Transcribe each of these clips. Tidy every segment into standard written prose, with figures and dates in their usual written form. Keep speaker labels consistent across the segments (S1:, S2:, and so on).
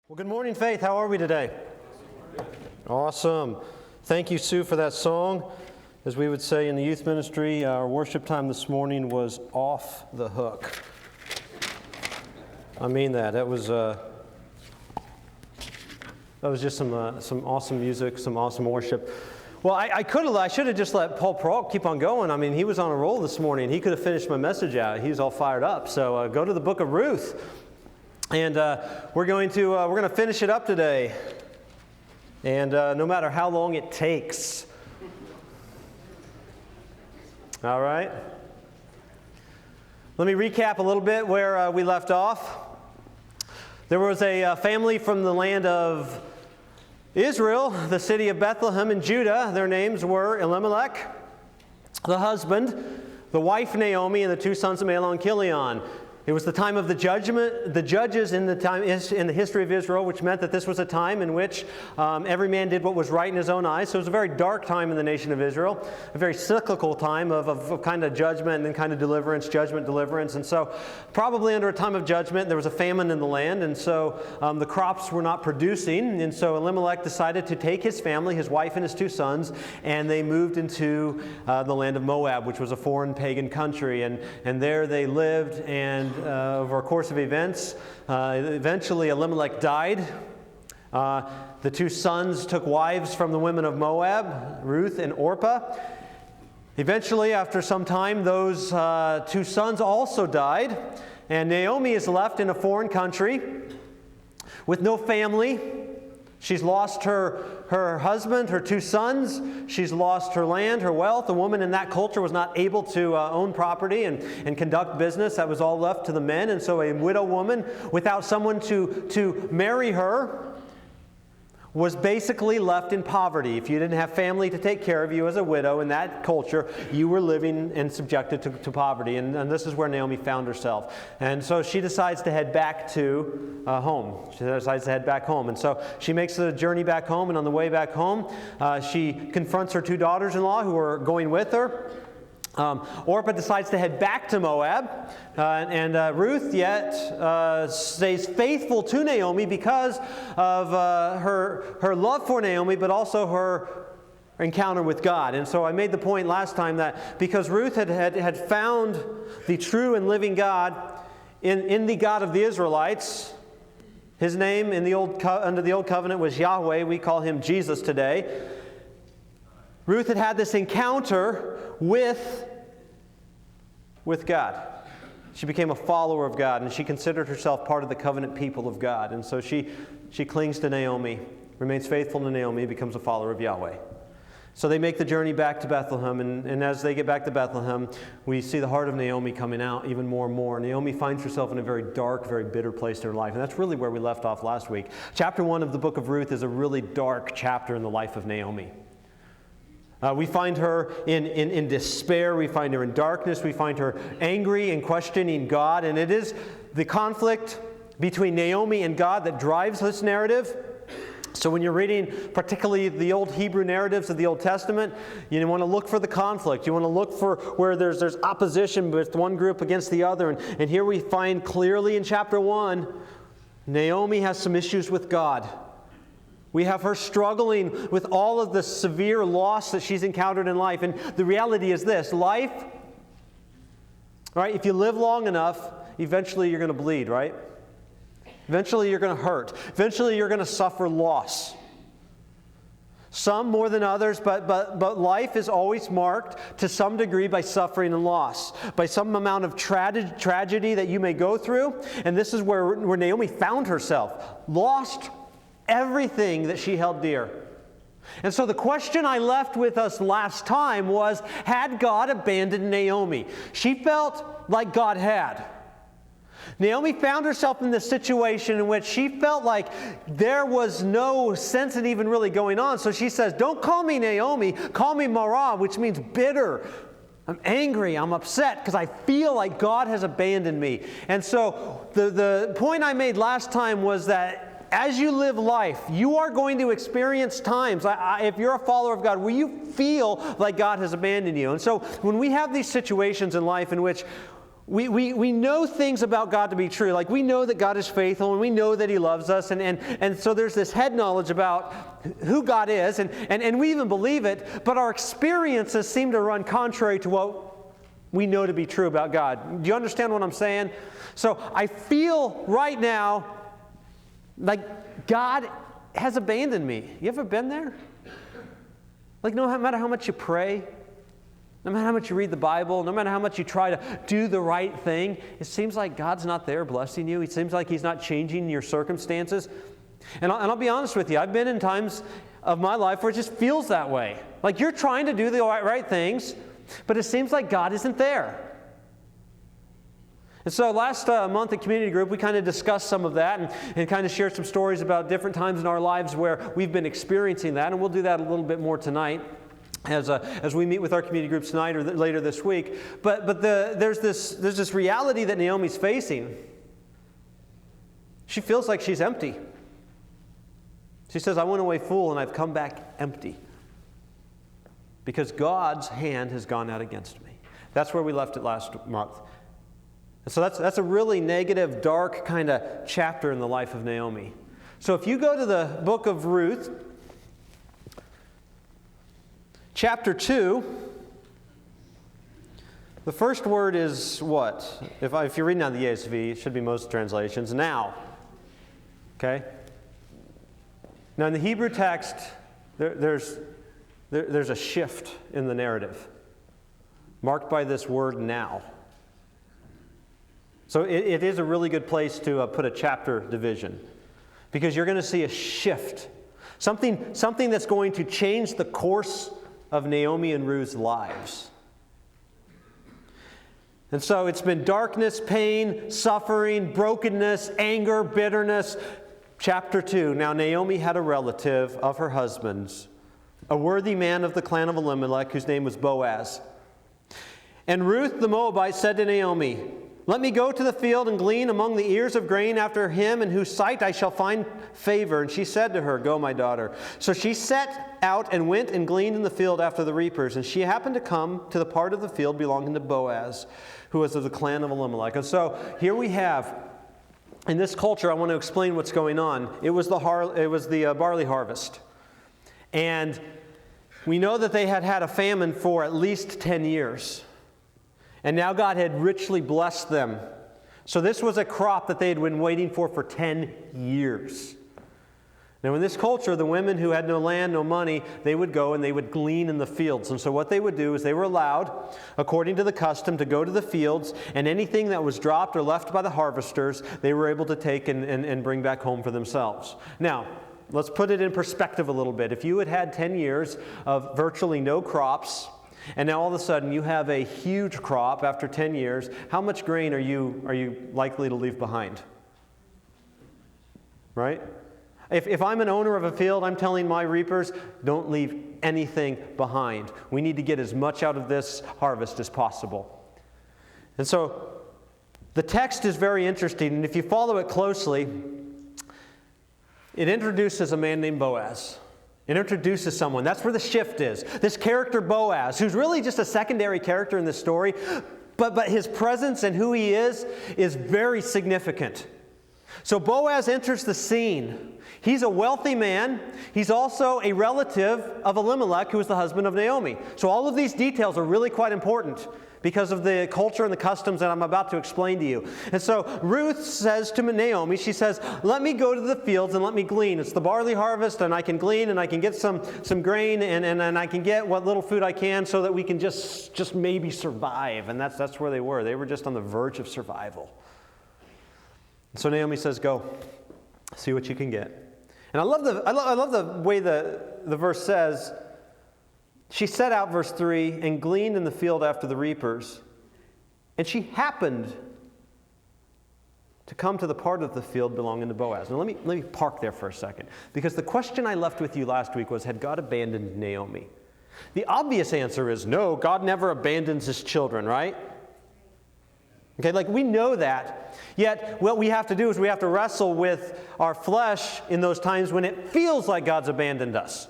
S1: Well, good morning, Faith. How are we today? Awesome. Thank you, Sue, for that song. As we would say in the youth ministry, our worship time this morning was off the hook. I mean that. That was just some awesome music, some awesome worship. Well, I should have just let Paul Peralt keep on going. I mean, he was on a roll this morning. He could have finished my message out. He was all fired up. So go to the book of Ruth. And we're going to finish it up today, and no matter how long it takes. All right. Let me recap a little bit where we left off. There was a family from the land of Israel, the city of Bethlehem in Judah. Their names were Elimelech, the husband, the wife Naomi, and the two sons of Mahlon and Chilion. It was the time of the judges in the history of Israel, which meant that this was a time in which every man did what was right in his own eyes. So it was a very dark time in the nation of Israel, a very cyclical time of kind of judgment and then kind of deliverance, judgment, deliverance. And so probably under a time of judgment, there was a famine in the land, and so the crops were not producing. And so Elimelech decided to take his family, his wife and his two sons, and they moved into the land of Moab, which was a foreign pagan country. And there they lived, and over a course of events, eventually Elimelech died. The two sons took wives from the women of Moab, Ruth and Orpah. Eventually, after some time, those two sons also died, and Naomi is left in a foreign country with no family. She's lost her husband, her two sons. She's lost her land, her wealth. The woman in that culture was not able to own property and conduct business. That was all left to the men. And so a widow woman without someone to marry her was basically left in poverty. If you didn't have family to take care of you as a widow in that culture, you were living and subjected to poverty. And this is where Naomi found herself. And so she decides to head back to home. She decides to head back home. And so she makes the journey back home. And on the way back home, she confronts her two daughters-in-law who are going with her. Orpah decides to head back to Moab, and Ruth yet stays faithful to Naomi because of her love for Naomi, but also her encounter with God. And so I made the point last time that because Ruth had found the true and living God in the God of the Israelites, his name under the Old Covenant was Yahweh. We call him Jesus today. Ruth had this encounter with God. She became a follower of God, and she considered herself part of the covenant people of God. And so she clings to Naomi, remains faithful to Naomi, becomes a follower of Yahweh. So they make the journey back to Bethlehem, and as they get back to Bethlehem, we see the heart of Naomi coming out even more and more. Naomi finds herself in a very dark, very bitter place in her life, and that's really where we left off last week. Chapter 1 of the book of Ruth is a really dark chapter in the life of Naomi. We find her in despair. We find her in darkness. We find her angry and questioning God. And it is the conflict between Naomi and God that drives this narrative. So when you're reading particularly the old Hebrew narratives of the Old Testament, you want to look for the conflict. You want to look for where there's opposition with one group against the other. And here we find clearly in chapter 1, Naomi has some issues with God. We have her struggling with all of the severe loss that she's encountered in life. And the reality is this: life, right? If you live long enough, eventually you're going to bleed, right? Eventually you're going to hurt. Eventually you're going to suffer loss. Some more than others, but life is always marked to some degree by suffering and loss, by some amount of tragedy that you may go through. And this is where Naomi found herself, lost everything that she held dear. And so the question I left with us last time was, had God abandoned Naomi? She felt like God had. Naomi found herself in this situation in which she felt like there was no sense in even really going on. So she says, don't call me Naomi, call me Mara, which means bitter. I'm angry, I'm upset because I feel like God has abandoned me. And so the point I made last time was that as you live life, you are going to experience times, if you're a follower of God, where you feel like God has abandoned you. And so when we have these situations in life in which We know things about God to be true. Like we know that God is faithful and we know that He loves us. And so there's this head knowledge about who God is. And we even believe it. But our experiences seem to run contrary to what we know to be true about God. Do you understand what I'm saying? So I feel right now like God has abandoned me. You ever been there? Like no matter how much you pray, no matter how much you read the Bible, no matter how much you try to do the right thing, it seems like God's not there blessing you. It seems like He's not changing your circumstances. And I'll be honest with you, I've been in times of my life where it just feels that way. Like you're trying to do the right things, but it seems like God isn't there. And so last month at Community Group, we kind of discussed some of that and kind of shared some stories about different times in our lives where we've been experiencing that, and we'll do that a little bit more tonight as we meet with our community groups tonight or later this week. But there's this reality that Naomi's facing. She feels like she's empty. She says, I went away full and I've come back empty because God's hand has gone out against me. That's where we left it last month. And so that's a really negative, dark kind of chapter in the life of Naomi. So if you go to the book of Ruth, chapter 2, the first word is what? If you're reading out the ESV, it should be most translations, now. Okay? Now in the Hebrew text, there's a shift in the narrative, marked by this word now. So it is a really good place to put a chapter division, because you're going to see a shift, something that's going to change the course of Naomi and Ruth's lives. And so it's been darkness, pain, suffering, brokenness, anger, bitterness. Chapter 2, now Naomi had a relative of her husband's, a worthy man of the clan of Elimelech, whose name was Boaz. And Ruth the Moabite said to Naomi, let me go to the field and glean among the ears of grain after him in whose sight I shall find favor. And she said to her, go, my daughter. So she set out and went and gleaned in the field after the reapers. And she happened to come to the part of the field belonging to Boaz, who was of the clan of Elimelech. And so here we have, in this culture, I want to explain what's going on. It was the barley harvest. And we know that they had had a famine for at least 10 years. And now God had richly blessed them. So this was a crop that they had been waiting for 10 years. Now in this culture, the women who had no land, no money, they would go and they would glean in the fields. And so what they would do is they were allowed, according to the custom, to go to the fields, and anything that was dropped or left by the harvesters, they were able to take and bring back home for themselves. Now, let's put it in perspective a little bit. If you had had 10 years of virtually no crops, and now all of a sudden you have a huge crop after 10 years, how much grain are you likely to leave behind? Right? If I'm an owner of a field, I'm telling my reapers, don't leave anything behind. We need to get as much out of this harvest as possible. And so the text is very interesting, and if you follow it closely, it introduces a man named Boaz. It introduces someone. That's where the shift is. This character Boaz, who's really just a secondary character in this story, but his presence and who he is very significant. So Boaz enters the scene. He's a wealthy man. He's also a relative of Elimelech, who is the husband of Naomi. So all of these details are really quite important because of the culture and the customs that I'm about to explain to you. And so Ruth says to Naomi, she says, let me go to the fields and let me glean. It's the barley harvest, and I can glean and I can get some grain and I can get what little food I can so that we can just maybe survive. And that's where they were. They were just on the verge of survival. And so Naomi says, go, see what you can get. And I love the way the verse says, she set out, verse 3, and gleaned in the field after the reapers. And she happened to come to the part of the field belonging to Boaz. Now let me park there for a second, because the question I left with you last week was, had God abandoned Naomi? The obvious answer is no, God never abandons his children, right? Okay, like we know that. Yet what we have to do is we have to wrestle with our flesh in those times when it feels like God's abandoned us.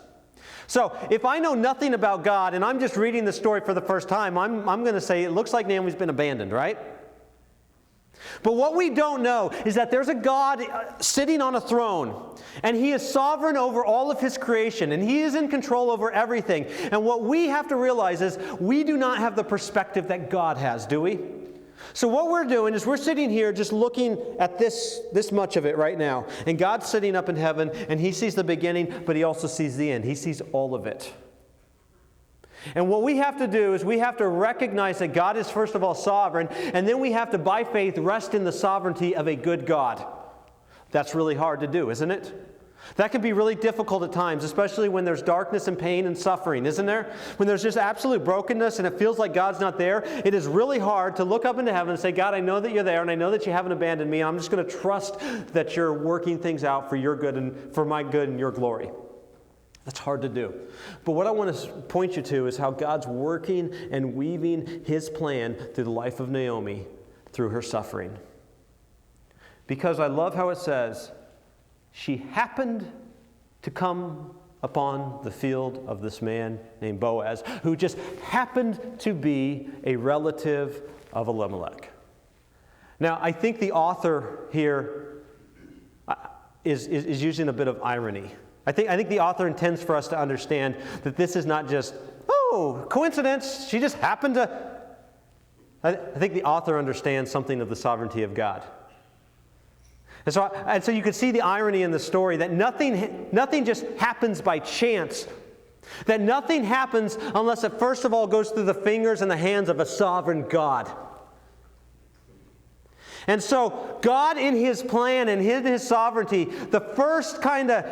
S1: So if I know nothing about God and I'm just reading the story for the first time, I'm going to say it looks like Naomi's been abandoned, right? But what we don't know is that there's a God sitting on a throne, and He is sovereign over all of His creation, and He is in control over everything. And what we have to realize is we do not have the perspective that God has, do we? So what we're doing is we're sitting here just looking at this much of it right now. And God's sitting up in heaven, and He sees the beginning, but He also sees the end. He sees all of it. And what we have to do is we have to recognize that God is first of all sovereign, and then we have to, by faith, rest in the sovereignty of a good God. That's really hard to do, isn't it? That can be really difficult at times, especially when there's darkness and pain and suffering, isn't there? When there's just absolute brokenness and it feels like God's not there, it is really hard to look up into heaven and say, God, I know that you're there, and I know that you haven't abandoned me. I'm just going to trust that you're working things out for your good and for my good and your glory. That's hard to do. But what I want to point you to is how God's working and weaving His plan through the life of Naomi through her suffering. Because I love how it says, she happened to come upon the field of this man named Boaz, who just happened to be a relative of Elimelech. Now, I think the author here is using a bit of irony. I think the author intends for us to understand that this is not just, oh, coincidence, she just happened to... I think the author understands something of the sovereignty of God. And so you can see the irony in the story that nothing just happens by chance. That nothing happens unless it first of all goes through the fingers and the hands of a sovereign God. And so God in His plan and in His sovereignty, the first kind of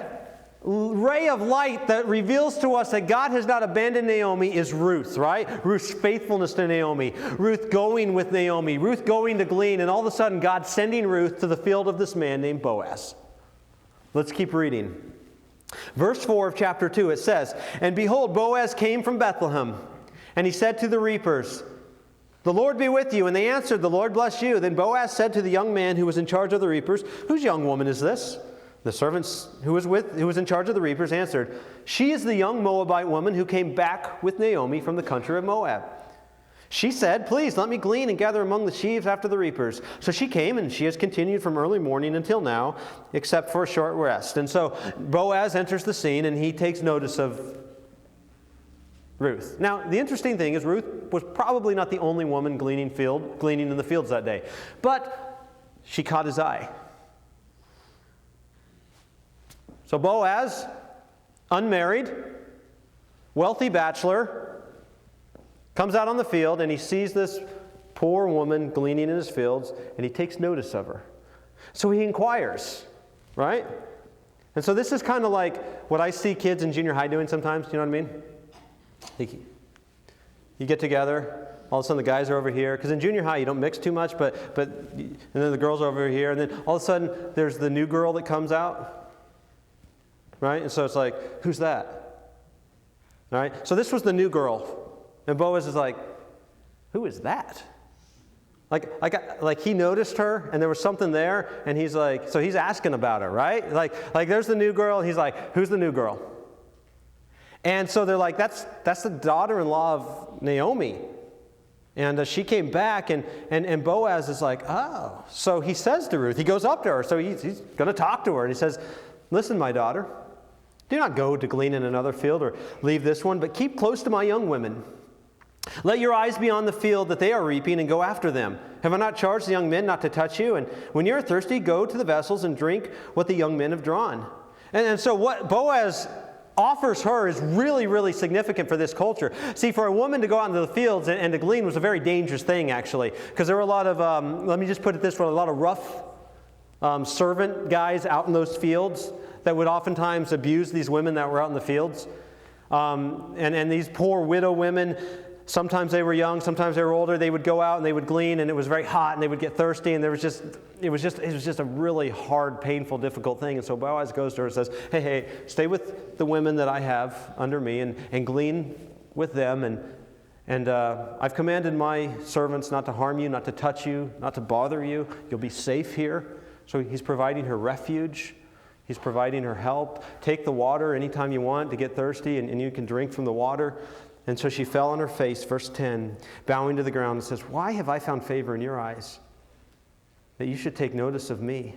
S1: ray of light that reveals to us that God has not abandoned Naomi is Ruth, right? Ruth's faithfulness to Naomi. Ruth going with Naomi. Ruth going to glean. And all of a sudden, God sending Ruth to the field of this man named Boaz. Let's keep reading. Verse 4 of chapter 2, it says, "And behold, Boaz came from Bethlehem, and he said to the reapers, 'The Lord be with you.' And they answered, 'The Lord bless you.' Then Boaz said to the young man who was in charge of the reapers, 'Whose young woman is this?' The servants who was in charge of the reapers answered, 'She is the young Moabite woman who came back with Naomi from the country of Moab. She said, "Please let me glean and gather among the sheaves after the reapers." So she came, and she has continued from early morning until now, except for a short rest.'" And so Boaz enters the scene, and he takes notice of Ruth. Now, the interesting thing is Ruth was probably not the only woman gleaning in the fields that day. But she caught his eye. So Boaz, unmarried, wealthy bachelor, comes out on the field and he sees this poor woman gleaning in his fields and he takes notice of her. So he inquires, right? And so this is kind of like what I see kids in junior high doing sometimes, you know what I mean? You get together, all of a sudden the guys are over here, because in junior high you don't mix too much, and then the girls are over here, and then all of a sudden there's the new girl that comes out. Right? And so it's like, who's that? All right? So this was the new girl. And Boaz is like, who is that? Like he noticed her and there was something there and he's like, so he's asking about her, right? Like there's the new girl and he's like, who's the new girl? And so they're like, that's the daughter-in-law of Naomi. And she came back and Boaz is like, oh. So he says to Ruth, he goes up to her. So he's going to talk to her and he says, "Listen, my daughter, do not go to glean in another field or leave this one, but keep close to my young women. Let your eyes be on the field that they are reaping and go after them. Have I not charged the young men not to touch you? And when you are thirsty, go to the vessels and drink what the young men have drawn." And so what Boaz offers her is really, really significant for this culture. See, for a woman to go out into the fields and to glean was a very dangerous thing, actually, because there were a lot of, let me just put it this way, a lot of rough servant guys out in those fields that would oftentimes abuse these women that were out in the fields. And these poor widow women, sometimes they were young, sometimes they were older, they would go out and they would glean and it was very hot and they would get thirsty and it was just a really hard, painful, difficult thing. And so Boaz goes to her and says, hey, stay with the women that I have under me and glean with them. And I've commanded my servants not to harm you, not to touch you, not to bother you. You'll be safe here. So he's providing her refuge. He's providing her help. Take the water anytime you want to get thirsty, and you can drink from the water. And so she fell on her face, verse 10, bowing to the ground, and says, "Why have I found favor in your eyes?" that you should take notice of me,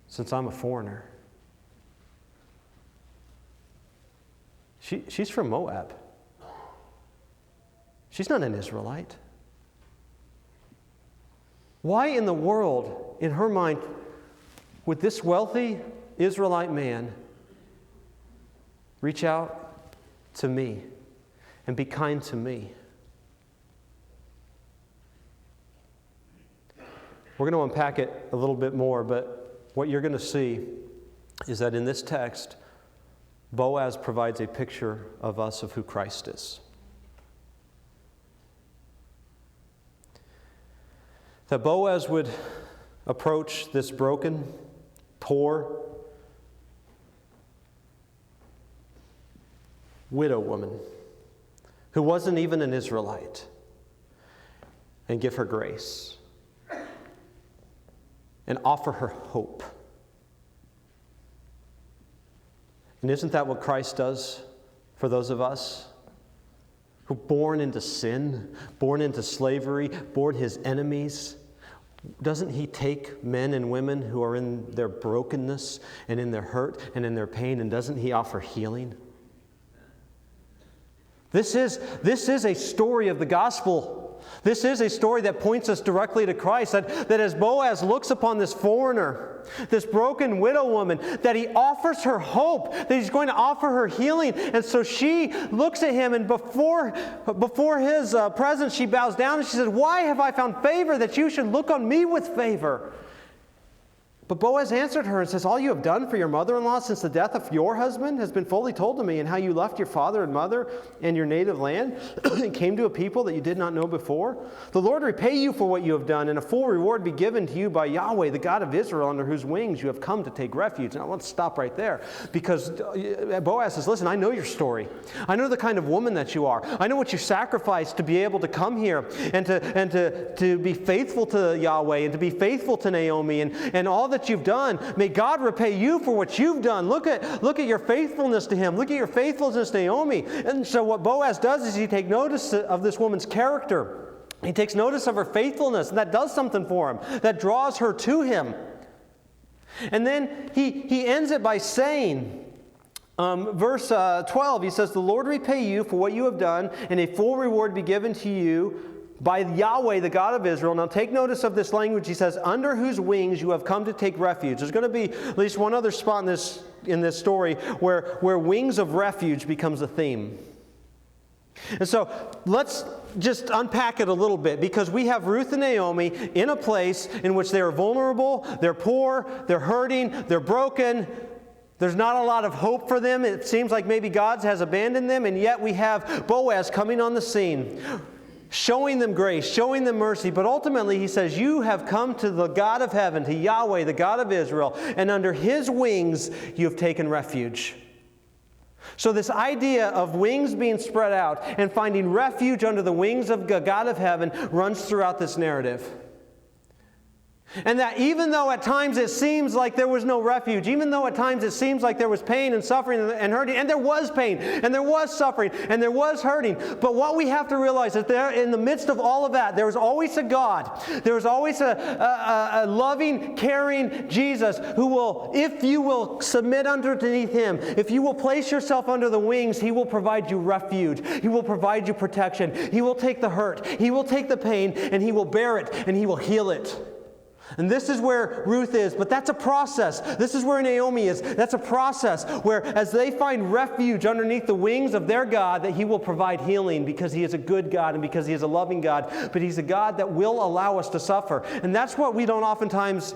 S1: since I'm a foreigner. She's from Moab. She's not an Israelite. Why in the world, in her mind, would this wealthy Israelite man reach out to me and be kind to me? We're going to unpack it a little bit more, but what you're going to see is that in this text, Boaz provides a picture of us of who Christ is. That Boaz would approach this broken, poor, widow woman who wasn't even an Israelite and give her grace and offer her hope. And isn't that what Christ does for those of us who, born into sin, born into slavery, born his enemies? Doesn't he take men and women who are in their brokenness and in their hurt and in their pain, and doesn't he offer healing? This is a story of the gospel. This is a story that points us directly to Christ. That as Boaz looks upon this foreigner, this broken widow woman, that he offers her hope, that he's going to offer her healing. And so she looks at him, and before his presence, she bows down and she says, "Why have I found favor that you should look on me with favor?" But Boaz answered her and says, "All you have done for your mother-in-law since the death of your husband has been fully told to me, and how you left your father and mother and your native land and came to a people that you did not know before. The Lord repay you for what you have done, and a full reward be given to you by Yahweh, the God of Israel, under whose wings you have come to take refuge." Now, let's stop right there, because Boaz says, "Listen, I know your story. I know the kind of woman that you are. I know what you sacrificed to be able to come here and to be faithful to Yahweh and to be faithful to Naomi and all that you've done. May God repay you for what you've done. Look at your faithfulness to him. Look at your faithfulness to Naomi." And so what Boaz does is he takes notice of this woman's character. He takes notice of her faithfulness, and that does something for him. That draws her to him. And then he ends it by saying, verse 12, he says, "The Lord repay you for what you have done, and a full reward be given to you by Yahweh, the God of Israel." Now take notice of this language. He says, "Under whose wings you have come to take refuge." There's going to be at least one other spot in this story where wings of refuge becomes a theme. And so let's just unpack it a little bit, because we have Ruth and Naomi in a place in which they are vulnerable, they're poor, they're hurting, they're broken. There's not a lot of hope for them. It seems like maybe God has abandoned them, and yet we have Boaz coming on the scene, showing them grace, showing them mercy. But ultimately, he says, "You have come to the God of heaven, to Yahweh, the God of Israel, and under his wings you have taken refuge." So this idea of wings being spread out and finding refuge under the wings of the God of heaven runs throughout this narrative. And that even though at times it seems like there was no refuge, even though at times it seems like there was pain and suffering and hurting, and there was pain, and there was suffering, and there was hurting, but what we have to realize is that in the midst of all of that, there was always a God. There was always a loving, caring Jesus who will, if you will submit underneath him, if you will place yourself under the wings, he will provide you refuge. He will provide you protection. He will take the hurt. He will take the pain, and he will bear it, and he will heal it. And this is where Ruth is, but that's a process. This is where Naomi is. That's a process where as they find refuge underneath the wings of their God, that he will provide healing, because he is a good God and because he is a loving God, but he's a God that will allow us to suffer. And that's what we don't oftentimes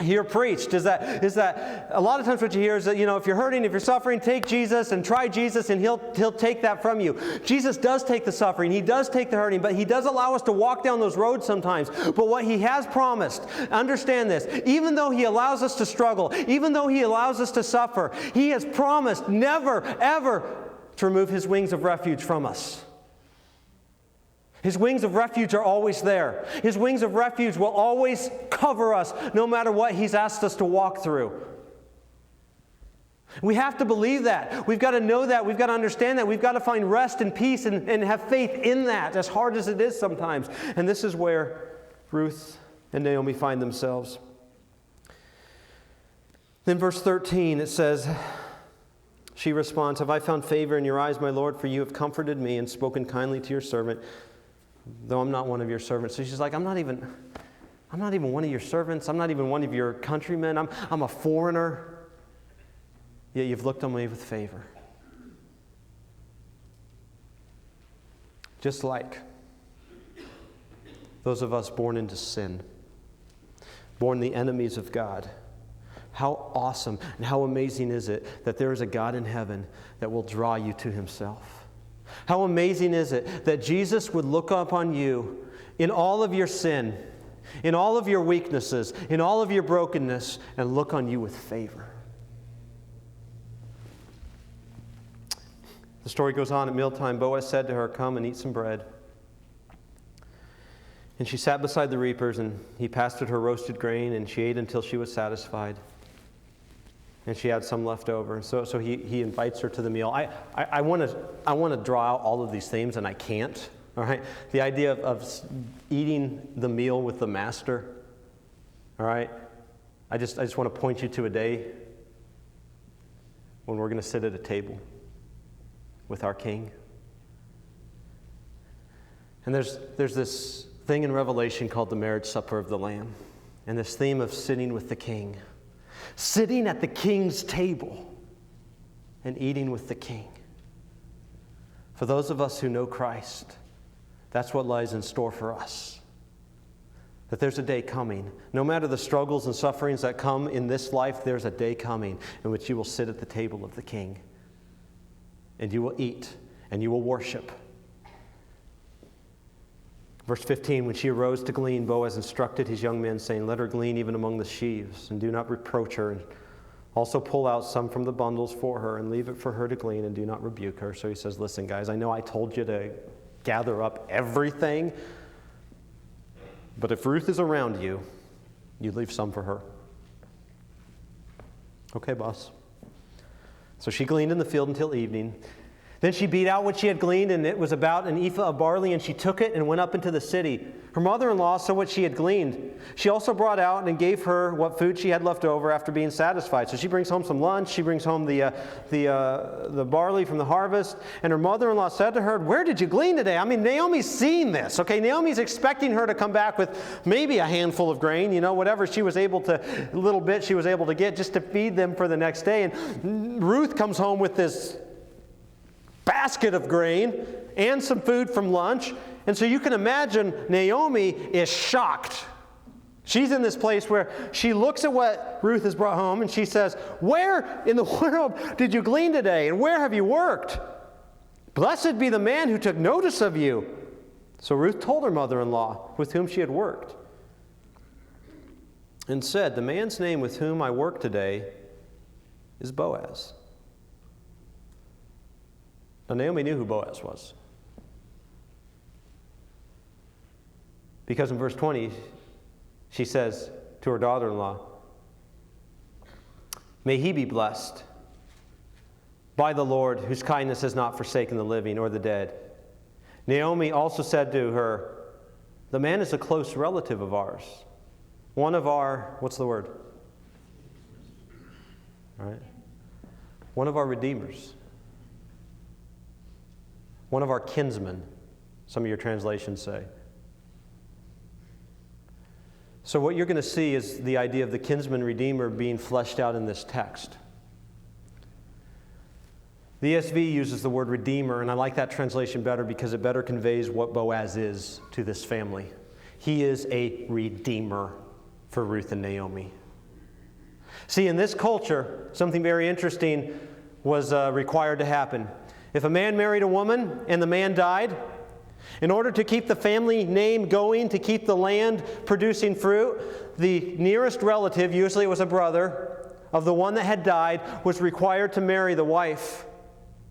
S1: hear preached, is that a lot of times what you hear is that, if you're hurting, if you're suffering, take Jesus and try Jesus, and he'll take that from you. Jesus does take the suffering, he does take the hurting, but he does allow us to walk down those roads sometimes. But what he has promised, understand this, even though he allows us to struggle, even though he allows us to suffer, he has promised never, ever to remove his wings of refuge from us. His wings of refuge are always there. His wings of refuge will always cover us, no matter what he's asked us to walk through. We have to believe that. We've got to know that. We've got to understand that. We've got to find rest and peace and have faith in that, as hard as it is sometimes. And this is where Ruth and Naomi find themselves. Then verse 13, it says, she responds, "Have I found favor in your eyes, my Lord? For you have comforted me and spoken kindly to your servant, though I'm not one of your servants." So she's like, I'm not even one of your servants. I'm not even one of your countrymen. I'm a foreigner. Yet you've looked on me with favor. Just like those of us born into sin, born the enemies of God. How awesome and how amazing is it that there is a God in heaven that will draw you to himself? How amazing is it that Jesus would look upon you in all of your sin, in all of your weaknesses, in all of your brokenness, and look on you with favor. The story goes on. At mealtime, Boaz said to her, "Come and eat some bread." And she sat beside the reapers, and he passed her roasted grain, and she ate until she was satisfied. And she had some left over. So he invites her to the meal. I want to draw out all of these themes, and I can't. All right? The idea of eating the meal with the master. All right? I just want to point you to a day when we're going to sit at a table with our King. And there's this thing in Revelation called the marriage supper of the Lamb. And this theme of sitting with the King. Sitting at the King's table and eating with the King. For those of us who know Christ, that's what lies in store for us. That there's a day coming. No matter the struggles and sufferings that come in this life, there's a day coming in which you will sit at the table of the King. And you will eat and you will worship. Verse 15, when she arose to glean, Boaz instructed his young men, saying, "Let her glean even among the sheaves, and do not reproach her. And also pull out some from the bundles for her, and leave it for her to glean, and do not rebuke her." So he says, "Listen, guys, I know I told you to gather up everything, but if Ruth is around you, you leave some for her." "Okay, boss." So she gleaned in the field until evening. Then she beat out what she had gleaned, and it was about an ephah of barley, and she took it and went up into the city. Her mother-in-law saw what she had gleaned. She also brought out and gave her what food she had left over after being satisfied. So she brings home some lunch. She brings home the barley from the harvest. And her mother-in-law said to her, "Where did you glean today?" I mean, Naomi's seen this. Okay, Naomi's expecting her to come back with maybe a handful of grain, whatever she was able to, a little bit she was able to get just to feed them for the next day. And Ruth comes home with this basket of grain and some food from lunch. And so you can imagine Naomi is shocked. She's in this place where she looks at what Ruth has brought home and she says, "Where in the world did you glean today? And where have you worked? Blessed be the man who took notice of you." So Ruth told her mother-in-law with whom she had worked and said, "The man's name with whom I work today is Boaz." Now, Naomi knew who Boaz was. Because in verse 20, she says to her daughter-in-law, "May he be blessed by the Lord, whose kindness has not forsaken the living or the dead." Naomi also said to her, "The man is a close relative of ours. One of our," what's the word? All right. One of our redeemers. One of our kinsmen, some of your translations say. So what you're going to see is the idea of the kinsman redeemer being fleshed out in this text. The ESV uses the word redeemer, and I like that translation better because it better conveys what Boaz is to this family. He is a redeemer for Ruth and Naomi. See, in this culture, something very interesting was required to happen. If a man married a woman and the man died, in order to keep the family name going, to keep the land producing fruit, the nearest relative, usually it was a brother, of the one that had died, was required to marry the wife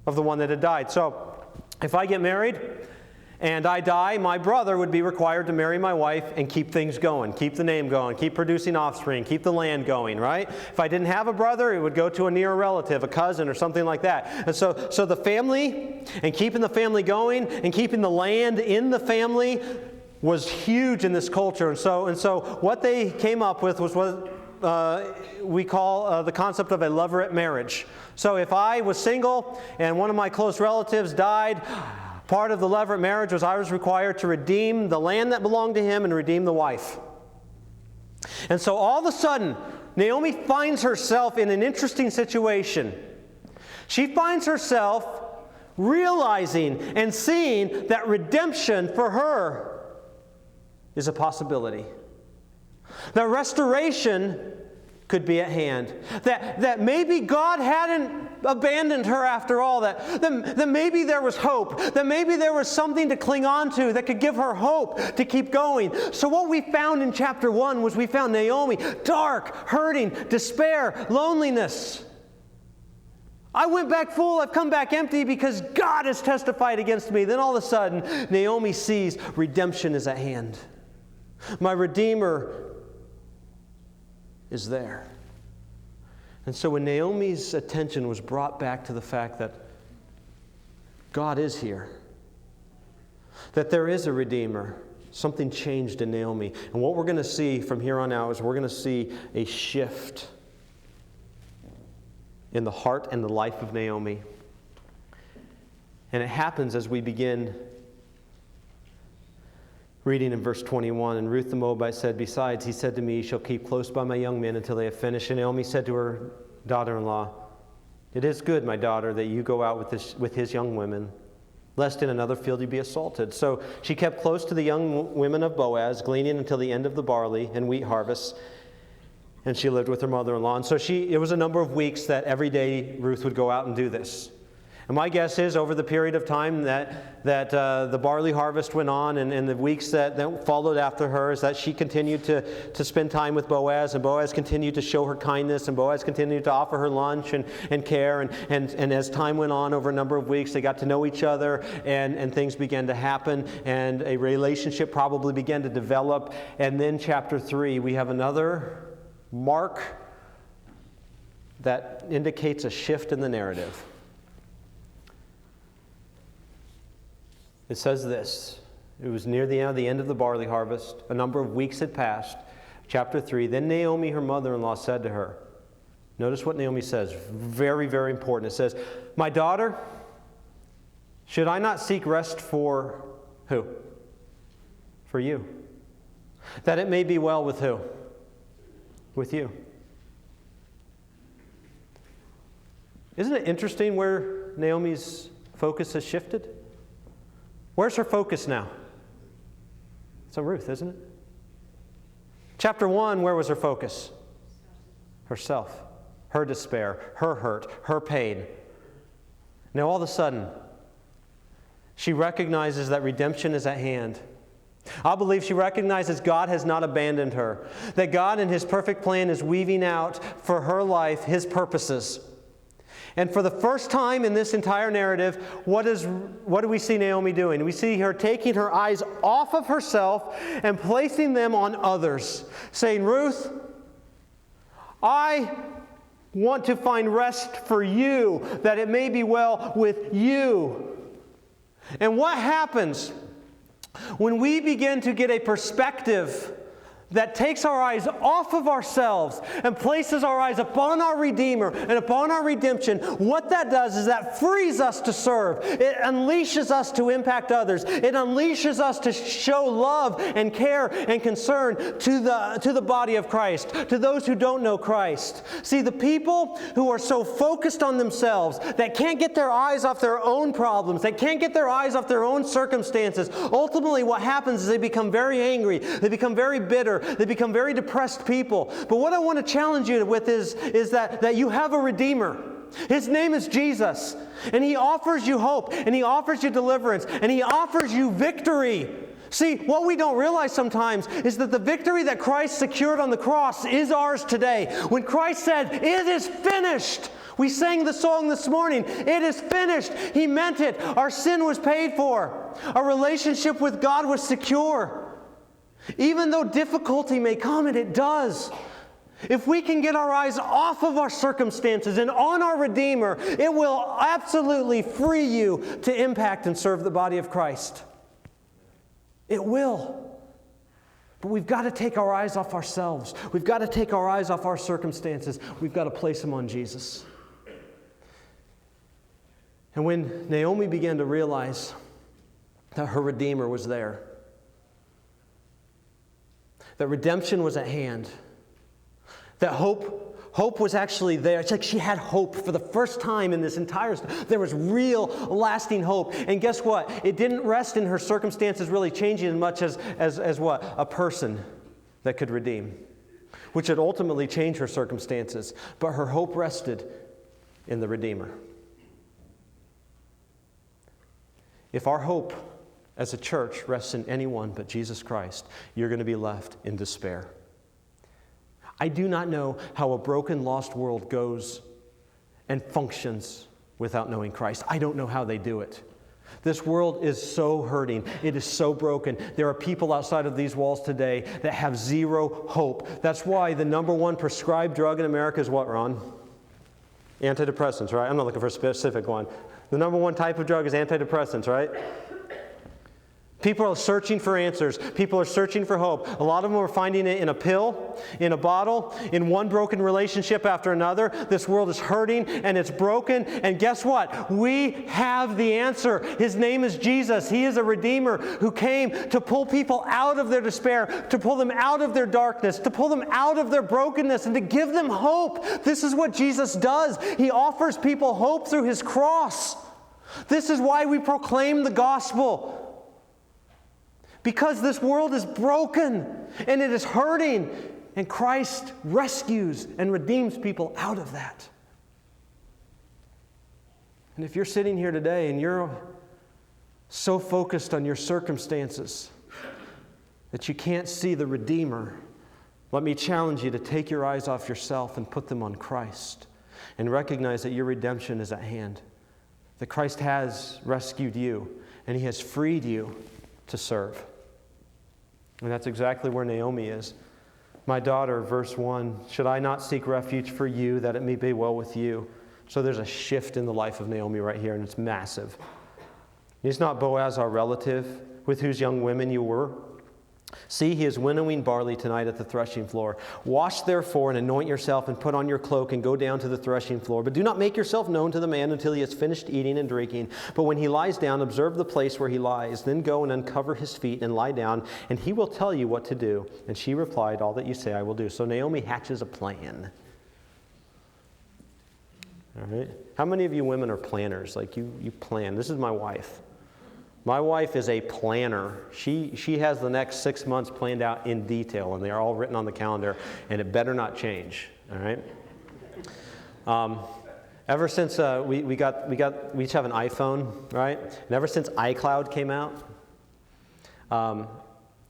S1: of the one that had died. So, if I get married and I die, my brother would be required to marry my wife and keep things going, keep the name going, keep producing offspring, keep the land going, right? If I didn't have a brother, it would go to a near relative, a cousin or something like that. And so the family, and keeping the family going, and keeping the land in the family, was huge in this culture. And so what they came up with was what we call the concept of a levirate marriage. So if I was single and one of my close relatives died, part of the levirate marriage was I was required to redeem the land that belonged to him and redeem the wife. And so all of a sudden, Naomi finds herself in an interesting situation. She finds herself realizing and seeing that redemption for her is a possibility. That restoration could be at hand. That maybe God hadn't abandoned her after all. That maybe there was hope. That maybe there was something to cling on to that could give her hope to keep going. So what we found in chapter 1 was we found Naomi dark, hurting, despair, loneliness. I went back full, I've come back empty because God has testified against me. Then all of a sudden, Naomi sees redemption is at hand. My Redeemer is there. And so when Naomi's attention was brought back to the fact that God is here, that there is a Redeemer, something changed in Naomi. And what we're going to see from here on out is we're going to see a shift in the heart and the life of Naomi. And it happens as we begin reading in verse 21. And Ruth the Moabite said, "Besides, he said to me, 'You shall keep close by my young men until they have finished.' And Naomi said to her daughter-in-law, 'It is good, my daughter, that you go out with his young women, lest in another field you be assaulted.' So she kept close to the young women of Boaz, gleaning until the end of the barley and wheat harvests. And she lived with her mother-in-law." And so it was a number of weeks that every day Ruth would go out and do this. And my guess is over the period of time that the barley harvest went on and the weeks that followed after her is that she continued to spend time with Boaz, and Boaz continued to show her kindness, and Boaz continued to offer her lunch and care. And as time went on over a number of weeks, they got to know each other and things began to happen and a relationship probably began to develop. And then chapter 3, we have another mark that indicates a shift in the narrative. It says this: it was near the end of the barley harvest. A number of weeks had passed. Chapter 3, then Naomi, her mother-in-law, said to her, notice what Naomi says, very, very important. It says, "My daughter, should I not seek rest for" who? For you. "That it may be well with" who? With you. Isn't it interesting where Naomi's focus has shifted? Where's her focus now? It's on Ruth, isn't it? Chapter 1, where was her focus? Herself, her despair, her hurt, her pain. Now all of a sudden, she recognizes that redemption is at hand. I believe she recognizes God has not abandoned her. That God in His perfect plan is weaving out for her life His purposes. And for the first time in this entire narrative, what do we see Naomi doing? We see her taking her eyes off of herself and placing them on others. Saying, "Ruth, I want to find rest for you, that it may be well with you." And what happens when we begin to get a perspective that takes our eyes off of ourselves and places our eyes upon our Redeemer and upon our redemption? What that does is that frees us to serve. It unleashes us to impact others. It unleashes us to show love and care and concern to the body of Christ, to those who don't know Christ. See, the people who are so focused on themselves, that can't get their eyes off their own problems, that can't get their eyes off their own circumstances, ultimately what happens is they become very angry, they become very bitter, they become very depressed people. But what I want to challenge you with is that you have a Redeemer. His name is Jesus. And He offers you hope, and He offers you deliverance, and He offers you victory. See, what we don't realize sometimes is that the victory that Christ secured on the cross is ours today. When Christ said, "It is finished," we sang the song this morning, "It is finished." He meant it. Our sin was paid for. Our relationship with God was secure. Even though difficulty may come, and it does, if we can get our eyes off of our circumstances and on our Redeemer, it will absolutely free you to impact and serve the body of Christ. It will. But we've got to take our eyes off ourselves. We've got to take our eyes off our circumstances. We've got to place them on Jesus. And when Naomi began to realize that her Redeemer was there, that redemption was at hand, that hope was actually there. It's like she had hope for the first time in this entire story. There was real, lasting hope. And guess what? It didn't rest in her circumstances really changing as much as what? A person that could redeem, which would ultimately change her circumstances. But her hope rested in the Redeemer. If our hope as a church rests in anyone but Jesus Christ, you're going to be left in despair. I do not know how a broken, lost world goes and functions without knowing Christ. I don't know how they do it. This world is so hurting. It is so broken. There are people outside of these walls today that have zero hope. That's why the number one prescribed drug in America is what, Ron? Antidepressants, right? I'm not looking for a specific one. The number one type of drug is antidepressants, right? People are searching for answers. People are searching for hope. A lot of them are finding it in a pill, in a bottle, in one broken relationship after another. This world is hurting and it's broken. And guess what? We have the answer. His name is Jesus. He is a Redeemer who came to pull people out of their despair, to pull them out of their darkness, to pull them out of their brokenness, and to give them hope. This is what Jesus does. He offers people hope through His cross. This is why we proclaim the gospel. Because this world is broken and it is hurting, and Christ rescues and redeems people out of that. And if you're sitting here today and you're so focused on your circumstances that you can't see the Redeemer, let me challenge you to take your eyes off yourself and put them on Christ, and recognize that your redemption is at hand, that Christ has rescued you and He has freed you to serve. And that's exactly where Naomi is. My daughter, verse 1, should I not seek refuge for you, that it may be well with you? So there's a shift in the life of Naomi right here, and it's massive. Is not Boaz our relative, with whose young women you were? See, he is winnowing barley tonight at the threshing floor. Wash therefore and anoint yourself and put on your cloak and go down to the threshing floor. But do not make yourself known to the man until he has finished eating and drinking. But when he lies down, observe the place where he lies. Then go and uncover his feet and lie down, and he will tell you what to do. And she replied, all that you say I will do. So Naomi hatches a plan. All right? How many of you women are planners? Like you plan. This is my wife. My wife is a planner. She has the next 6 months planned out in detail, and they are all written on the calendar, and it better not change. All right. Ever since we each have an iPhone, right? And ever since iCloud came out, iCloud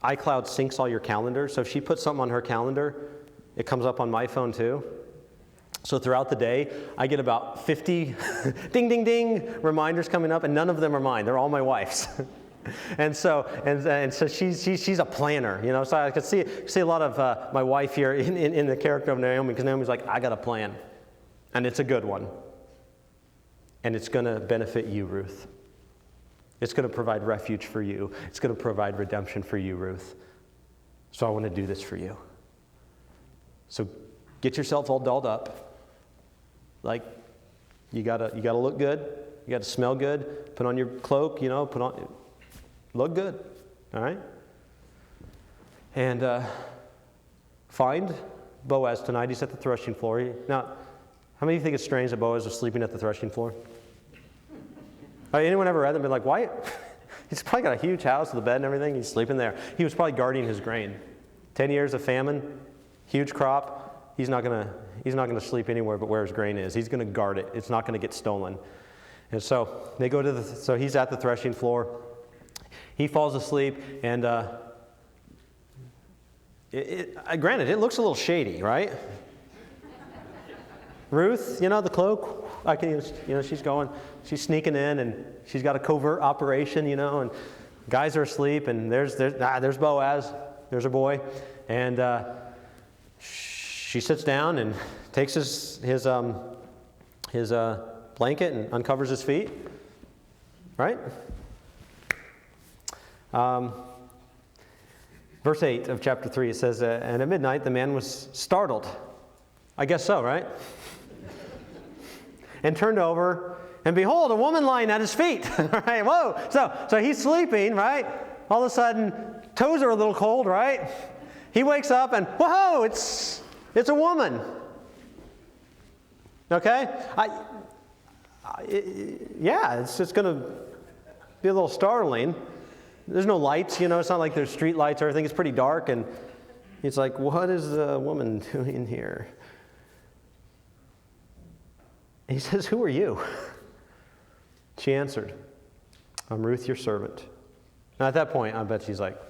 S1: syncs all your calendars. So if she puts something on her calendar, it comes up on my phone too. So throughout the day, I get about 50 ding, ding, ding reminders coming up, and none of them are mine. They're all my wife's. and so she's a planner, you know. So I could see a lot of my wife here in the character of Naomi, because Naomi's like, I got a plan, and it's a good one, and it's going to benefit you, Ruth. It's going to provide refuge for you. It's going to provide redemption for you, Ruth. So I want to do this for you. So get yourself all dolled up. Like, you gotta look good. You gotta smell good. Put on your cloak, you know, look good. All right? And find Boaz tonight. He's at the threshing floor. Now, how many of you think it's strange that Boaz was sleeping at the threshing floor? Anyone ever read them and been like, why? He's probably got a huge house with a bed and everything. He's sleeping there. He was probably guarding his grain. 10 years of famine, huge crop. He's not gonna sleep anywhere but where his grain is. He's gonna guard it. It's not gonna get stolen. And so they go to so he's at the threshing floor. He falls asleep, and granted, it looks a little shady, right? Ruth, you know, the cloak. She's sneaking in, and she's got a covert operation, you know, and guys are asleep, and there's Boaz, there's her boy, and she sits down and takes his blanket and uncovers his feet, right? Verse 8 of chapter 3, it says, and at midnight the man was startled. I guess so, right? And turned over, and behold, a woman lying at his feet. Right? Whoa! So he's sleeping, right? All of a sudden, toes are a little cold, right? He wakes up and, whoa! It's a woman. Okay? It's just going to be a little startling. There's no lights, it's not like there's street lights or anything. It's pretty dark, and he's like, what is the woman doing here? And he says, who are you? She answered, I'm Ruth, your servant. Now at that point, I bet she's like,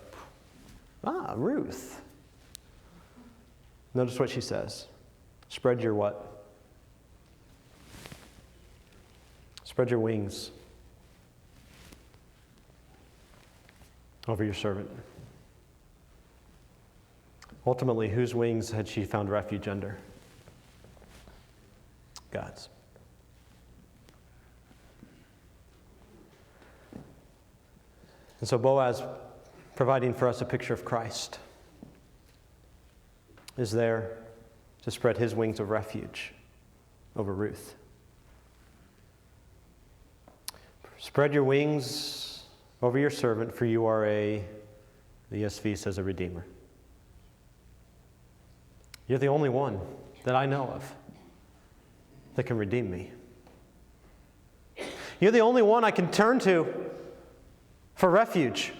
S1: Ruth. Notice what she says. Spread your what? Spread your wings over your servant. Ultimately, whose wings had she found refuge under? God's. And so Boaz, providing for us a picture of Christ, is there to spread his wings of refuge over Ruth. Spread your wings over your servant, for you are the ESV says, a redeemer. You're the only one that I know of that can redeem me. You're the only one I can turn to for refuge.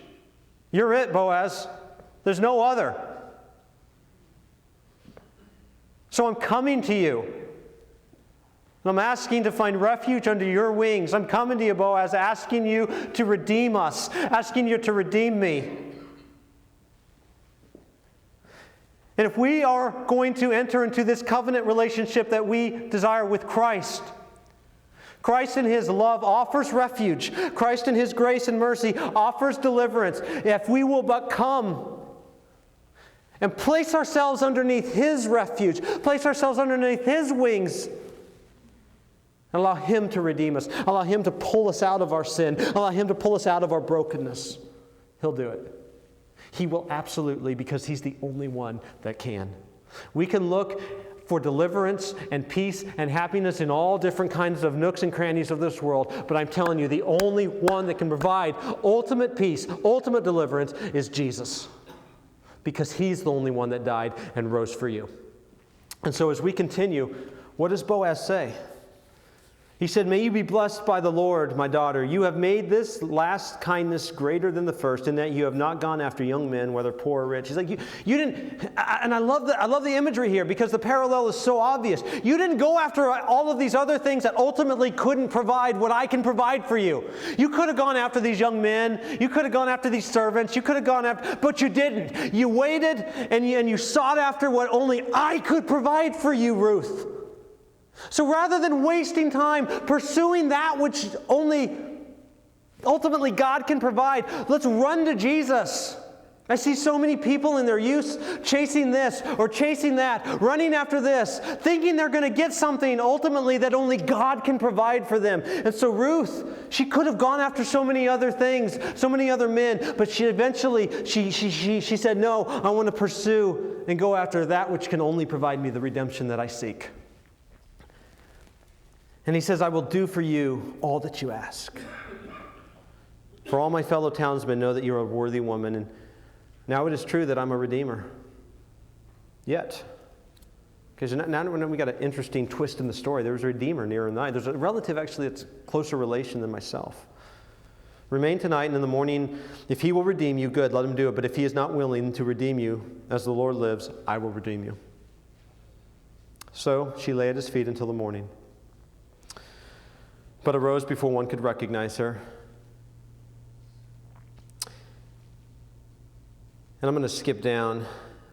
S1: You're it, Boaz. There's no other. So I'm coming to you. And I'm asking to find refuge under your wings. I'm coming to you, Boaz, asking you to redeem us, asking you to redeem me. And if we are going to enter into this covenant relationship that we desire with Christ, Christ in His love offers refuge. Christ in His grace and mercy offers deliverance. If we will but come and place ourselves underneath His refuge, place ourselves underneath His wings, and allow Him to redeem us, allow Him to pull us out of our sin, allow Him to pull us out of our brokenness, He'll do it. He will absolutely, because He's the only one that can. We can look for deliverance and peace and happiness in all different kinds of nooks and crannies of this world, but I'm telling you, the only one that can provide ultimate peace, ultimate deliverance is Jesus, because He's the only one that died and rose for you. And so as we continue, what does Boaz say? He said, may you be blessed by the Lord, my daughter. You have made this last kindness greater than the first, in that you have not gone after young men, whether poor or rich. He's like, you didn't, and I love the imagery here, because the parallel is so obvious. You didn't go after all of these other things that ultimately couldn't provide what I can provide for you. You could have gone after these young men. You could have gone after these servants. You could have gone after, but you didn't. You waited and you sought after what only I could provide for you, Ruth. So rather than wasting time pursuing that which only ultimately God can provide, let's run to Jesus. I see so many people in their youth chasing this or chasing that, running after this, thinking they're going to get something ultimately that only God can provide for them. And so Ruth, she could have gone after so many other things, so many other men, but she eventually said, no, I want to pursue and go after that which can only provide me the redemption that I seek. And he says, I will do for you all that you ask. For all my fellow townsmen know that you're a worthy woman, and now it is true that I'm a redeemer. Yet, because now we got an interesting twist in the story. There was a redeemer near and nigh. There's a relative actually that's closer relation than myself. Remain tonight, and in the morning, if he will redeem you, good, let him do it. But if he is not willing to redeem you, as the Lord lives, I will redeem you. So she lay at his feet until the morning, but arose before one could recognize her. And I'm going to skip down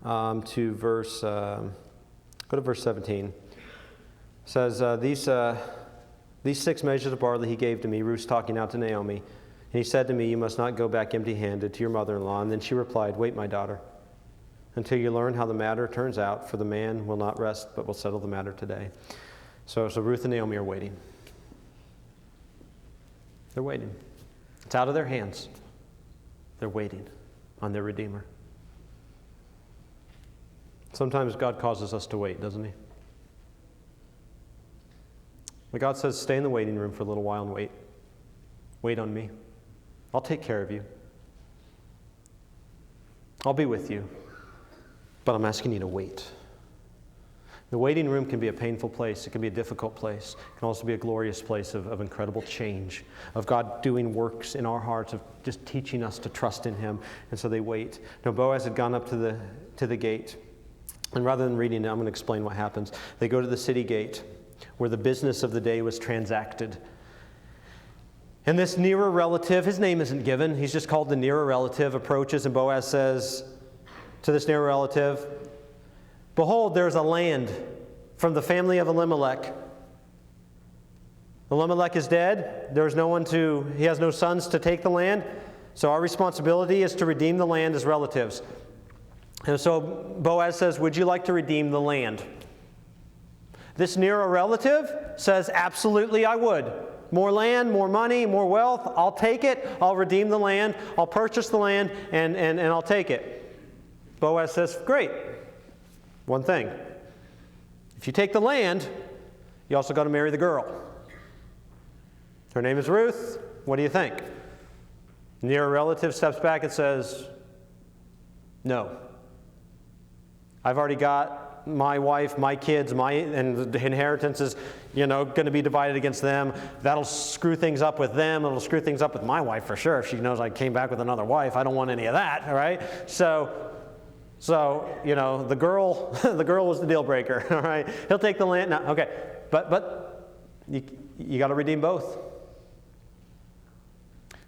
S1: to verse, go to verse 17. It says, these 6 measures of barley he gave to me, Ruth's talking out to Naomi, and he said to me, you must not go back empty-handed to your mother-in-law. And then she replied, wait, my daughter, until you learn how the matter turns out, for the man will not rest, but will settle the matter today. So Ruth and Naomi are waiting. They're waiting. It's out of their hands. They're waiting on their Redeemer. Sometimes God causes us to wait, doesn't he? But God says, stay in the waiting room for a little while and wait. Wait on me. I'll take care of you. I'll be with you. But I'm asking you to wait. The waiting room can be a painful place. It can be a difficult place. It can also be a glorious place of incredible change, of God doing works in our hearts, of just teaching us to trust in him. And so they wait. Now Boaz had gone up to the gate. And rather than reading it, I'm going to explain what happens. They go to the city gate where the business of the day was transacted. And this nearer relative, his name isn't given, he's just called the nearer relative, approaches, and Boaz says to this nearer relative, behold, there's a land from the family of Elimelech. Elimelech is dead. He has no sons to take the land. So our responsibility is to redeem the land as relatives. And so Boaz says, would you like to redeem the land? This nearer relative says, absolutely I would. More land, more money, more wealth, I'll take it. I'll redeem the land. I'll purchase the land, and I'll take it. Boaz says, great. One thing. If you take the land, you also got to marry the girl. Her name is Ruth. What do you think? Nearer relative steps back and says, no. I've already got my wife, my kids, and the inheritance is, going to be divided against them. That'll screw things up with them. It'll screw things up with my wife for sure. If she knows I came back with another wife, I don't want any of that, all right? So the girl was the deal breaker, all right? He'll take the land. No, okay. But you got to redeem both.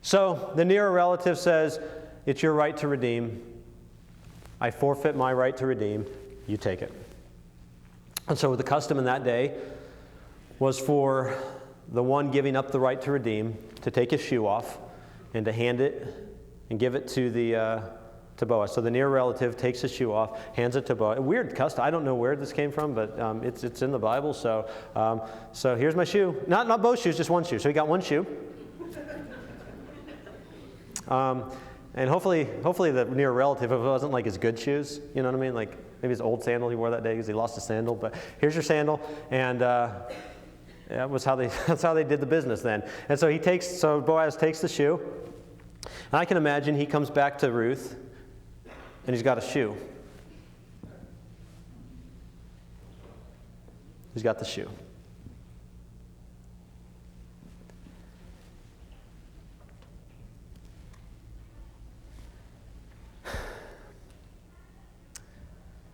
S1: So the nearer relative says, it's your right to redeem. I forfeit my right to redeem. You take it. And so the custom in that day was for the one giving up the right to redeem to take his shoe off and to hand it and give it to Boaz. So the near relative takes his shoe off, hands it to Boaz. Weird custom. I don't know where this came from, but it's in the Bible. So here's my shoe. Not both shoes, just one shoe. So he got one shoe. And hopefully the near relative, if it wasn't like his good shoes, you know what I mean? Like maybe his old sandal he wore that day because he lost his sandal. But here's your sandal, and that was that's how they did the business then. And so Boaz takes the shoe, and I can imagine he comes back to Ruth, and he's got a shoe. He's got the shoe.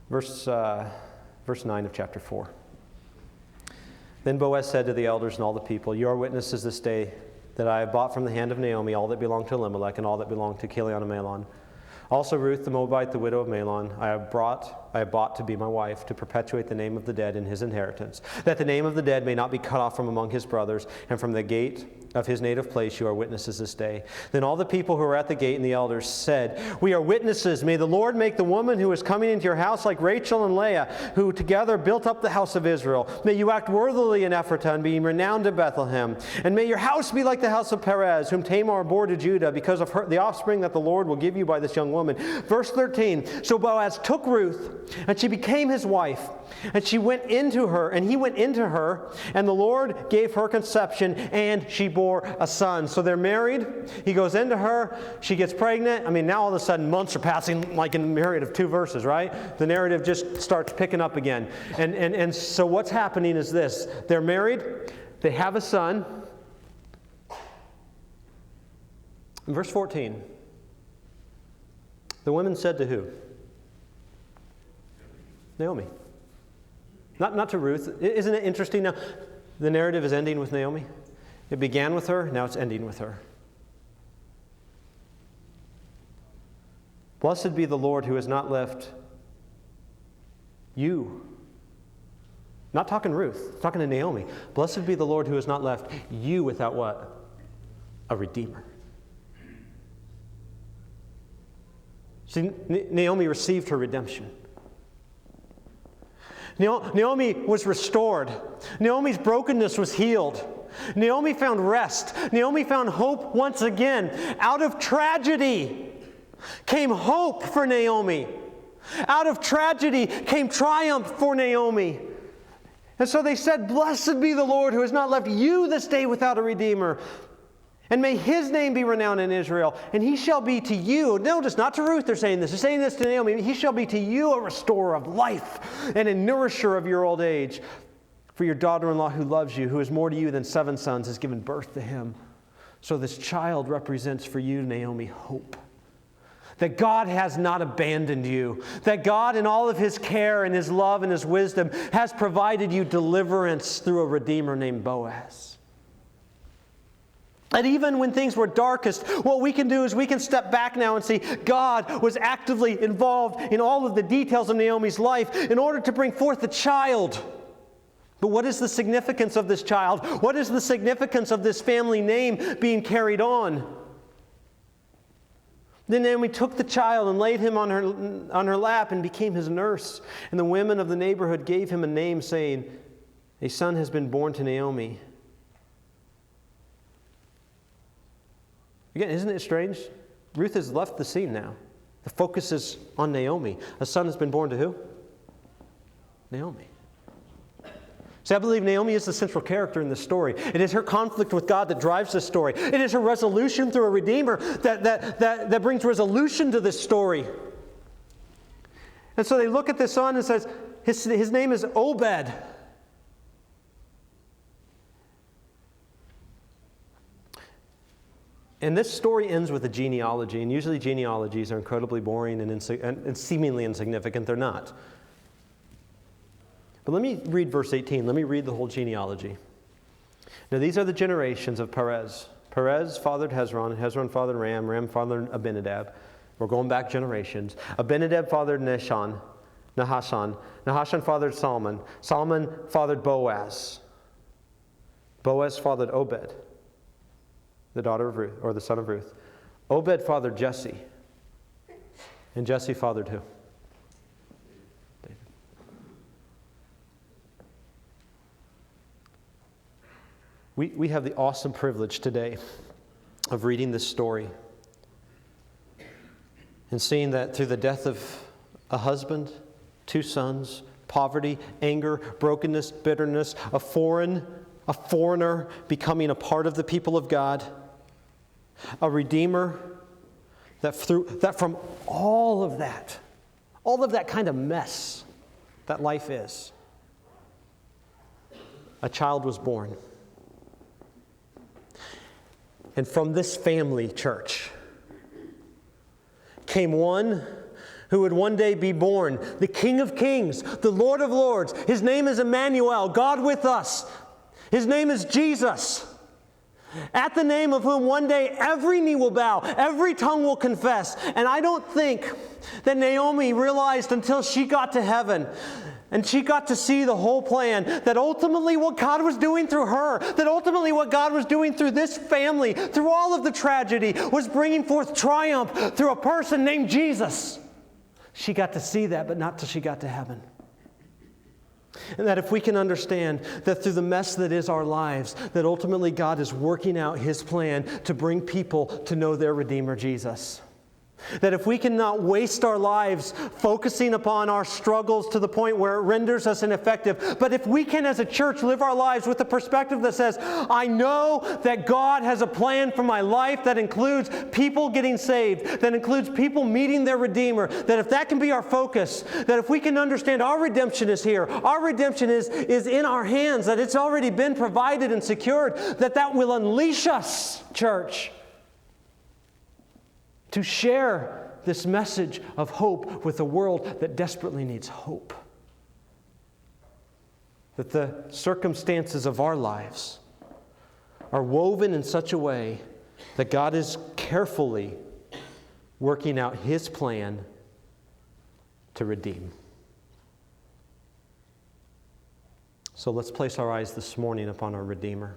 S1: Verse 9 of chapter 4. Then Boaz said to the elders and all the people, you are witnesses this day that I have bought from the hand of Naomi all that belonged to Elimelech and all that belonged to Chilion and Mahlon. Also Ruth the Moabite, the widow of Mahlon, I have bought to be my wife, to perpetuate the name of the dead in his inheritance, that the name of the dead may not be cut off from among his brothers, and from the gate of his native place you are witnesses this day. Then all the people who were at the gate and the elders said, we are witnesses. May the Lord make the woman who is coming into your house like Rachel and Leah, who together built up the house of Israel. May you act worthily in Ephratah and be renowned in Bethlehem. And may your house be like the house of Perez, whom Tamar bore to Judah, because of the offspring that the Lord will give you by this young woman. Verse 13, so Boaz took Ruth, and she became his wife. And he went into her, and the Lord gave her conception, and she bore a son. So they're married. He goes into her. She gets pregnant. I mean, now all of a sudden months are passing like in a period of 2 verses, right? The narrative just starts picking up again. And so what's happening is this. They're married. They have a son. In verse 14, the women said to who? Naomi. Not to Ruth. Isn't it interesting now? The narrative is ending with Naomi. It began with her, now it's ending with her. Blessed be the Lord who has not left you. Not talking Ruth, talking to Naomi. Blessed be the Lord who has not left you without what? A redeemer. See, Naomi received her redemption. Naomi was restored. Naomi's brokenness was healed. Naomi found rest. Naomi found hope once again. Out of tragedy came hope for Naomi. Out of tragedy came triumph for Naomi. And so they said, "Blessed be the Lord who has not left you this day without a redeemer. And may his name be renowned in Israel. And he shall be to you," notice, not to Ruth they're saying this. They're saying this to Naomi. "He shall be to you a restorer of life and a nourisher of your old age. For your daughter-in-law who loves you, who is more to you than 7 sons, has given birth to him." So this child represents for you, Naomi, hope. That God has not abandoned you. That God, in all of His care and His love and His wisdom, has provided you deliverance through a Redeemer named Boaz. And even when things were darkest, what we can do is we can step back now and see God was actively involved in all of the details of Naomi's life in order to bring forth a child. But what is the significance of this child? What is the significance of this family name being carried on? Then Naomi took the child and laid him on her lap and became his nurse. And the women of the neighborhood gave him a name, saying, "A son has been born to Naomi." Again, isn't it strange? Ruth has left the scene now. The focus is on Naomi. A son has been born to who? Naomi. See, I believe Naomi is the central character in this story. It is her conflict with God that drives this story. It is her resolution through a Redeemer that brings resolution to this story. And so they look at this son and says, his name is Obed. And this story ends with a genealogy, and usually genealogies are incredibly boring and seemingly insignificant. They're not. But let me read verse 18. Let me read the whole genealogy. Now these are the generations of Perez. Perez fathered Hezron, Hezron fathered Ram, Ram fathered Abinadab. We're going back generations. Abinadab fathered Nahashon, Nahashon fathered Solomon, Solomon fathered Boaz. Boaz fathered Obed, the daughter of Ruth, or the son of Ruth. Obed fathered Jesse, and Jesse fathered who? David. We have the awesome privilege today of reading this story and seeing that through the death of a husband, 2 sons, poverty, anger, brokenness, bitterness, a foreigner becoming a part of the people of God, a Redeemer that from all of that kind of mess that life is, a child was born. And from this family, church, came one who would one day be born, the King of Kings, the Lord of Lords. His name is Emmanuel, God with us. His name is Jesus. At the name of whom one day every knee will bow, every tongue will confess. And I don't think that Naomi realized until she got to heaven and she got to see the whole plan, that ultimately what God was doing through her, that ultimately what God was doing through this family, through all of the tragedy, was bringing forth triumph through a person named Jesus. She got to see that, but not till she got to heaven. And that if we can understand that through the mess that is our lives, that ultimately God is working out His plan to bring people to know their Redeemer, Jesus. That if we cannot waste our lives focusing upon our struggles to the point where it renders us ineffective, but if we can as a church live our lives with a perspective that says, I know that God has a plan for my life that includes people getting saved, that includes people meeting their Redeemer, that if that can be our focus, that if we can understand our redemption is here, our redemption is in our hands, that it's already been provided and secured, that will unleash us, church, to share this message of hope with a world that desperately needs hope. That the circumstances of our lives are woven in such a way that God is carefully working out His plan to redeem. So let's place our eyes this morning upon our Redeemer.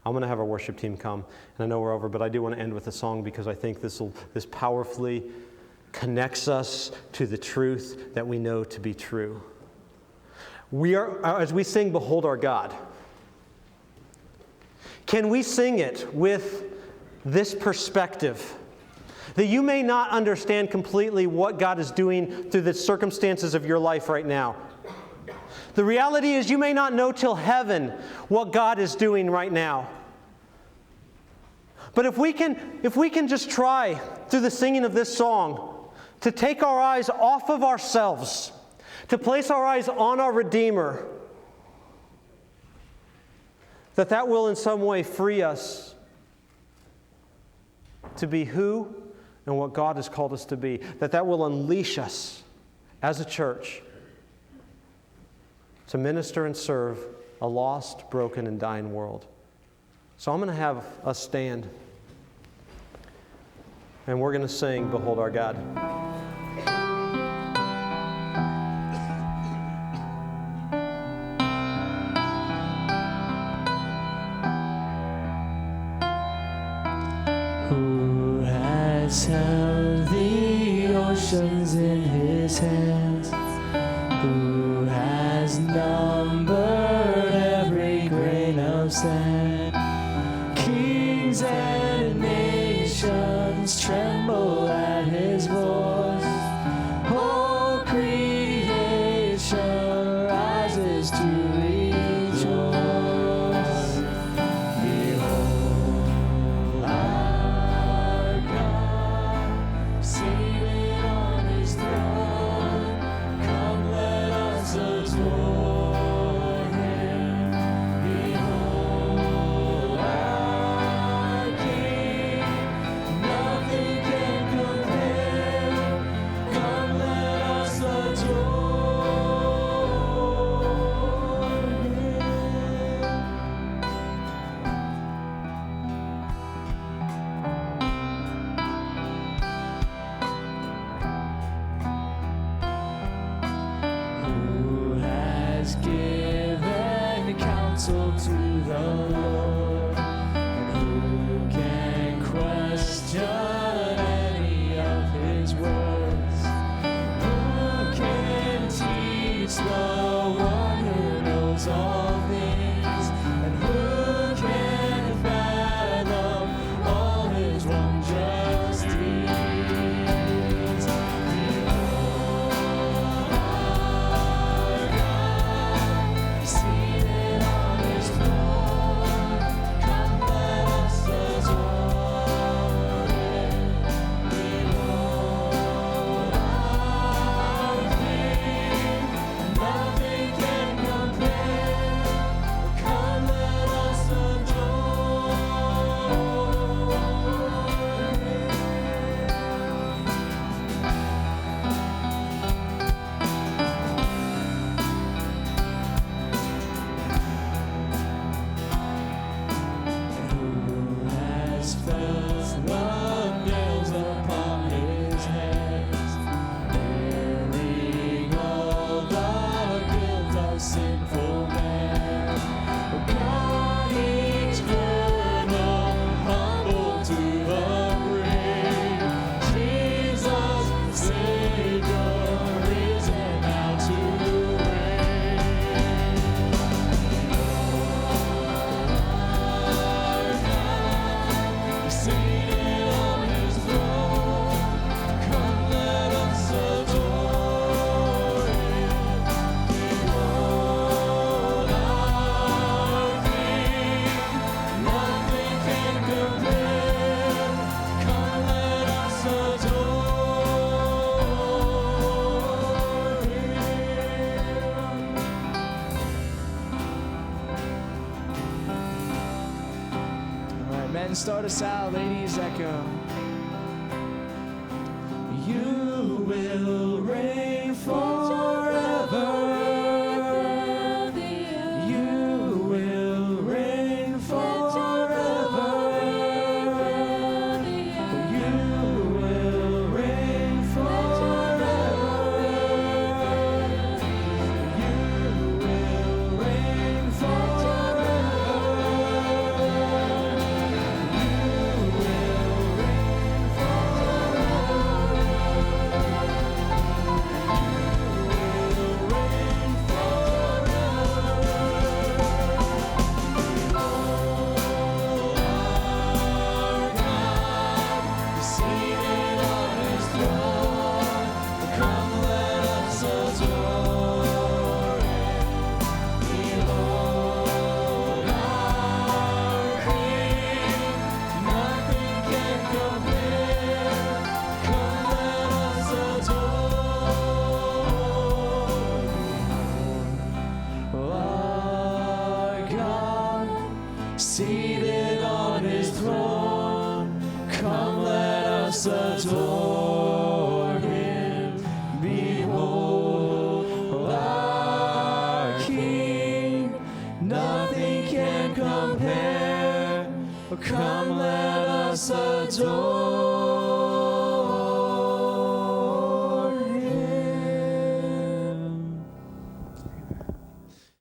S1: I'm going to have our worship team come, and I know we're over, but I do want to end with a song because I think this powerfully connects us to the truth that we know to be true. We are, as we sing, Behold Our God, can we sing it with this perspective? That you may not understand completely what God is doing through the circumstances of your life right now. The reality is you may not know till heaven what God is doing right now. But if we can just try through the singing of this song to take our eyes off of ourselves, to place our eyes on our Redeemer, that will in some way free us to be who and what God has called us to be. That will unleash us as a church to minister and serve a lost, broken, and dying world. So I'm going to have us stand, and we're going to sing, Behold Our God.
S2: Who has held the oceans in his hands? Who has numbered every grain of sand? Kings and nations tremble at his voice. Whole creation rises to rejoice. Behold our God, seated on his throne. Come, let us adore him. Behold our King, nothing can compare. Come, let us adore him. Who has given counsel to the Lord? And who can question any of his words? Who can teach the one who knows all things? And who can fathom all his wondrous deeds? Behold our God, seated on his throne. Come, let us adore him. Behold our King, nothing can compare. Come, let us adore him. Who has felt the nails upon his hands, bearing all the guilt of sinful man? God eternal, humble to the grave, Jesus, Savior, risen now to reign. Seated on his throne, come, let us adore him. Behold our King, nothing can compare. Come, let us adore him. All right, men, start us out. Ladies, echo. You will reign forever. You will reign forever. You will reign forever. You will reign forever. You will reign forever. on his throne. Come, let us adore him. Behold our King, nothing can compare. Come, let us adore